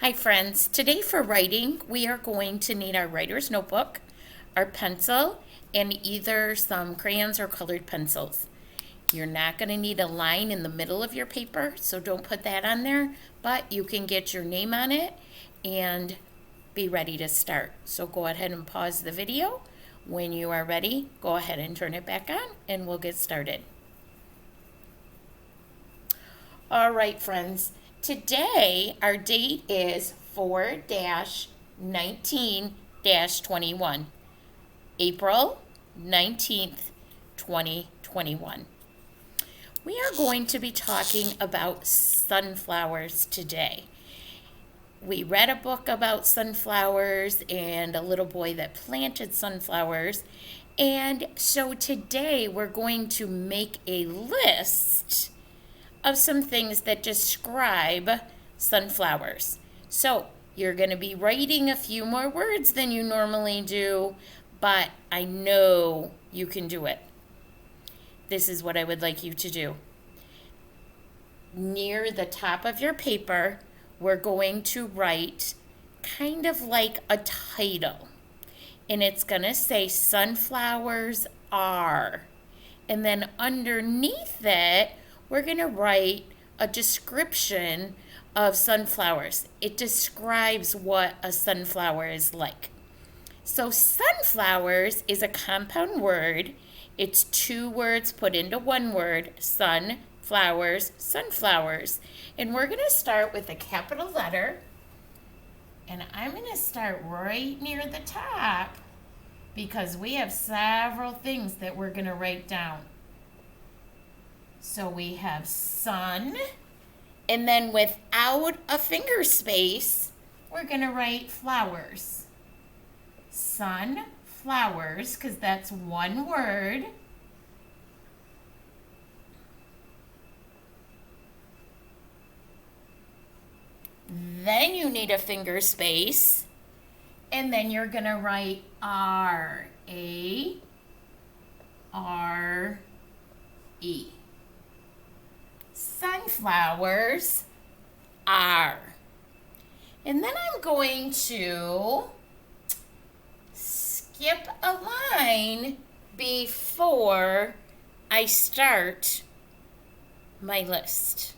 Hi friends, today for writing we are going to need our writer's notebook, our pencil, and either some crayons or colored pencils. You're not going to need a line in the middle of your paper, so don't put that on there, but you can get your name on it and be ready to start. So go ahead and pause the video. When you are ready, go ahead and turn it back on and we'll get started. All right, friends. Today, our date is 4-19-21, April 19th, 2021. We are going to be talking about sunflowers today. We read a book about sunflowers and a little boy that planted sunflowers. And so today, we're going to make a list of some things that describe sunflowers. So you're going to be writing a few more words than you normally do, but I know you can do it. This is what I would like you to do. Near the top of your paper, we're going to write kind of like a title. And it's going to say sunflowers are. And then underneath it, we're going to write a description of sunflowers. It describes what a sunflower is like. So sunflowers is a compound word. It's two words put into one word, sunflowers, sunflowers. And we're going to start with a capital letter. And I'm going to start right near the top because we have several things that we're going to write down. So we have sun, and then without a finger space, we're going to write flowers. Sunflowers, because that's one word. Then you need a finger space, and then you're going to write R, A-R-E. Sunflowers are. And then I'm going to skip a line before I start my list,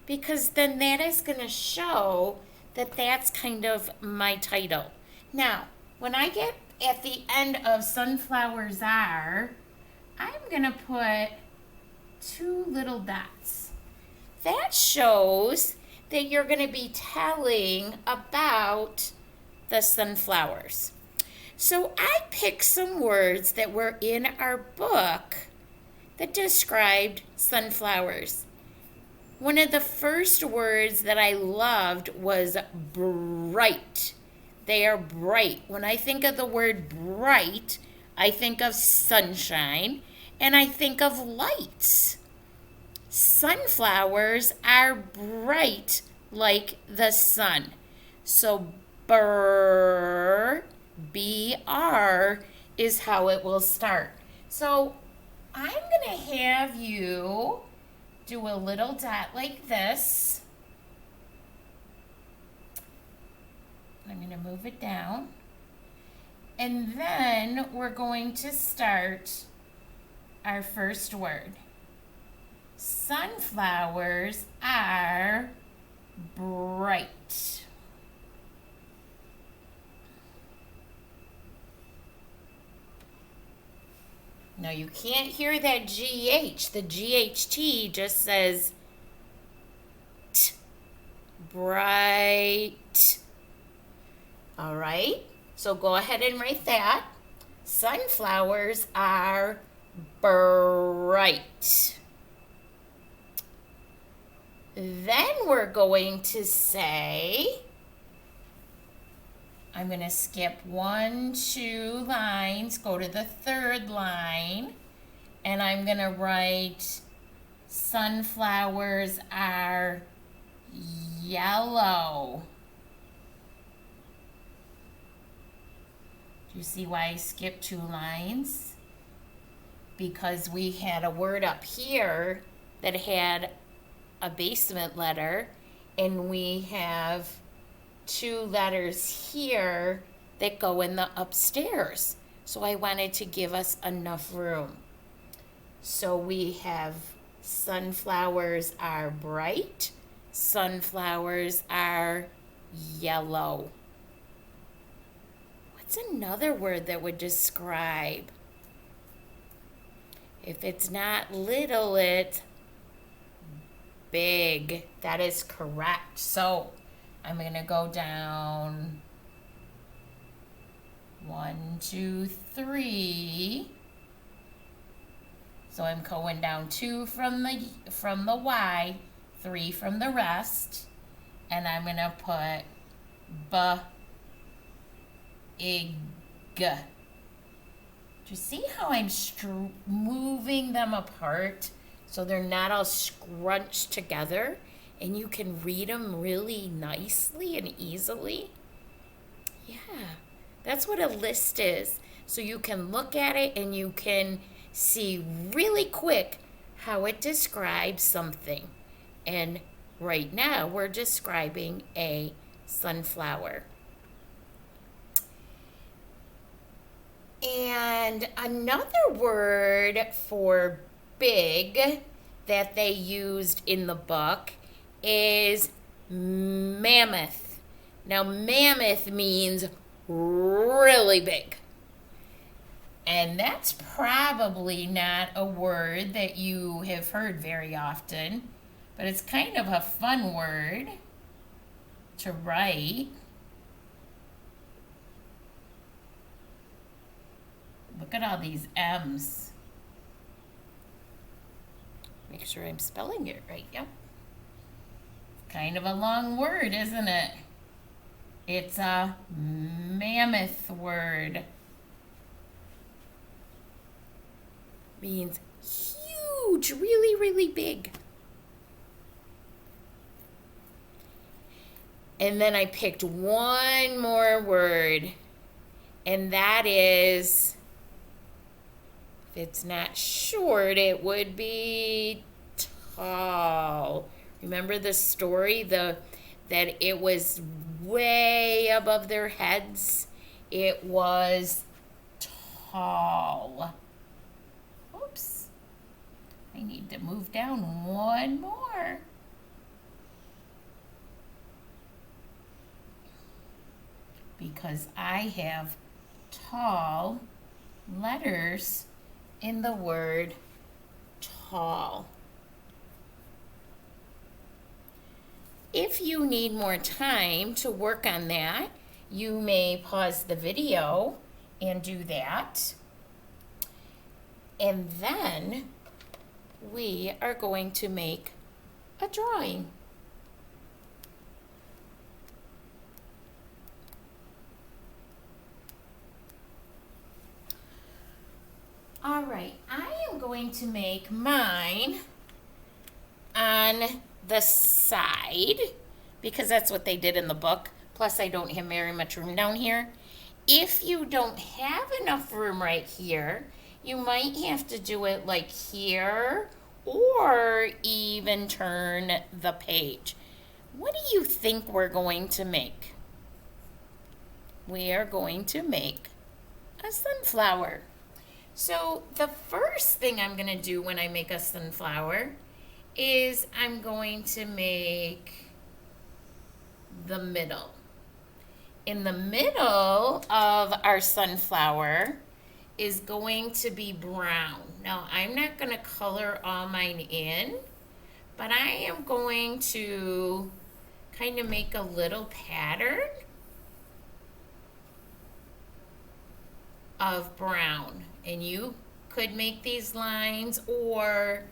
because then that is going to show that that's kind of my title. Now, when I get at the end of sunflowers are, I'm going to put two little dots. That shows that you're going to be telling about the sunflowers. So I picked some words that were in our book that described sunflowers. One of the first words that I loved was bright. They are bright. When I think of the word bright, I think of sunshine and I think of lights. Sunflowers are bright like the sun. So B-R is how it will start. So I'm going to have you do a little dot like this. I'm going to move it down. And then we're going to start our first word. Sunflowers are bright. Now you can't hear that GH. The GHT just says t, bright. All right, so go ahead and write that. Sunflowers are bright. Then we're going to say, I'm going to skip 1, 2 lines, go to the third line, and I'm going to write sunflowers are yellow. Do you see why I skipped 2 lines? Because we had a word up here that had a basement letter, and we have 2 letters here that go in the upstairs. So I wanted to give us enough room. So we have sunflowers are bright, sunflowers are yellow. What's another word that would describe? If it's not little, it's big. That is correct. So I'm going to go down 1, 2, 3. So I'm going down 2 from the Y, 3 from the rest, and I'm going to put big. Do you see how I'm moving them apart so they're not all scrunched together and you can read them really nicely and easily? Yeah, that's what a list is. So you can look at it and you can see really quick how it describes something. And right now we're describing a sunflower. And another word for big that they used in the book is mammoth. Now, mammoth means really big. And that's probably not a word that you have heard very often, but it's kind of a fun word to write. Look at all these M's. Make sure I'm spelling it right. Yep. Kind of a long word, isn't it? It's a mammoth word. Means huge, really, really big. And then I picked one more word, and that is, if it's not short, it would be tall. Remember the story, that it was way above their heads? It was tall. Oops. I need to move down one more. Because I have tall letters in the word tall. If you need more time to work on that, you may pause the video and do that. And then we are going to make a drawing. All right, I am going to make mine on the side because that's what they did in the book. Plus, I don't have very much room down here. If you don't have enough room right here, you might have to do it like here or even turn the page. What do you think we're going to make? We are going to make a sunflower. So the first thing I'm going to do when I make a sunflower is I'm going to make the middle. In the middle of our sunflower is going to be brown. Now, I'm not going to color all mine in, but I am going to kind of make a little pattern of brown. And you could make these lines or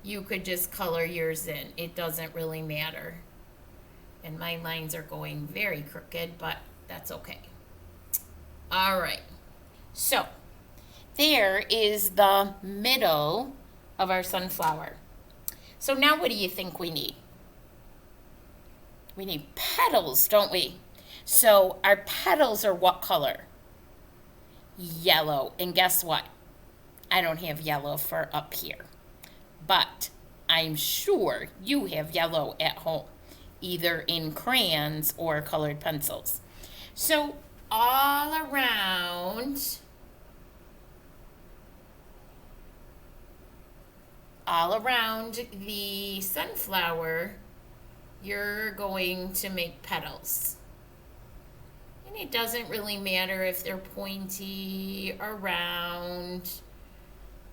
you could just color yours in. It doesn't really matter. And my lines are going very crooked, but that's okay. All right. So there is the middle of our sunflower. So now what do you think we need? We need petals, don't we? So our petals are what color? Yellow. And guess what? I don't have yellow for up here, but I'm sure you have yellow at home. either in crayons or colored pencils. So all around the sunflower, you're going to make petals. And it doesn't really matter if they're pointy or round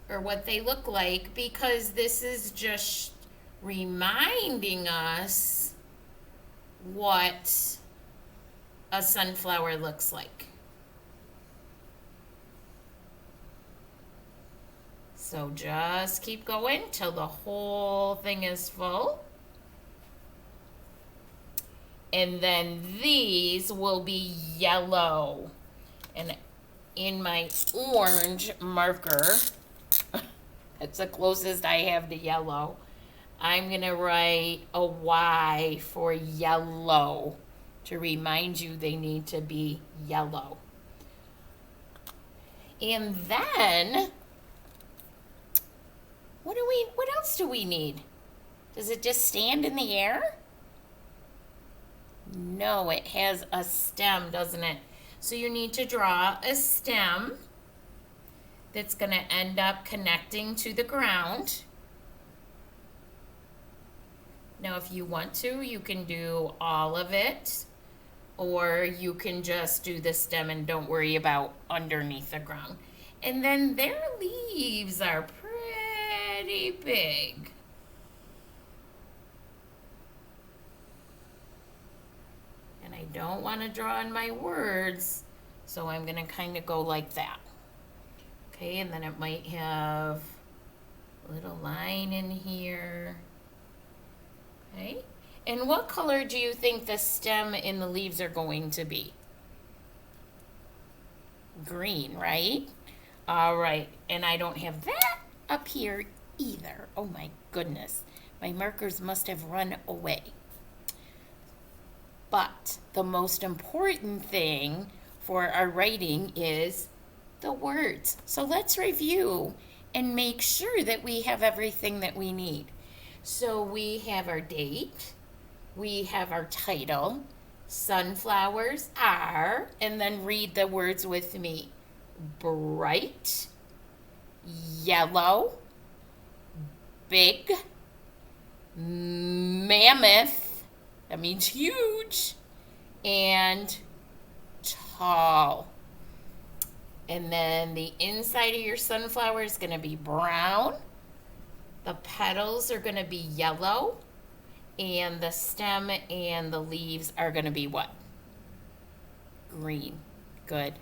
or what they look like, because this is just reminding us what a sunflower looks like. So just keep going till the whole thing is full. And then these will be yellow. And in my orange marker, it's the closest I have to yellow, I'm going to write a Y for yellow to remind you they need to be yellow. And then, what else do we need? Does it just stand in the air? No, it has a stem, doesn't it? So you need to draw a stem that's going to end up connecting to the ground. Now, if you want to, you can do all of it, or you can just do the stem and don't worry about underneath the ground. And then their leaves are pretty big. And I don't want to draw in my words, so I'm going to kind of go like that. Okay, and then it might have a little line in here. Okay, and what color do you think the stem and the leaves are going to be? Green, right? All right, and I don't have that up here either. Oh my goodness, my markers must have run away. But the most important thing for our writing is the words. So let's review and make sure that we have everything that we need. So we have our date, we have our title, sunflowers are, and then read the words with me. Bright, yellow, big, mammoth, that means huge, and tall. And then the inside of your sunflower is going to be brown. The petals are going to be yellow. And the stem and the leaves are going to be what? Green. Good.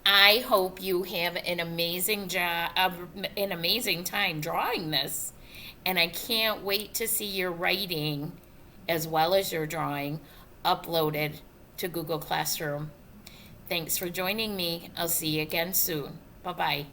I hope you have an amazing an amazing time drawing this. And I can't wait to see your writing as well as your drawing uploaded to Google Classroom. Thanks for joining me. I'll see you again soon. Bye-bye.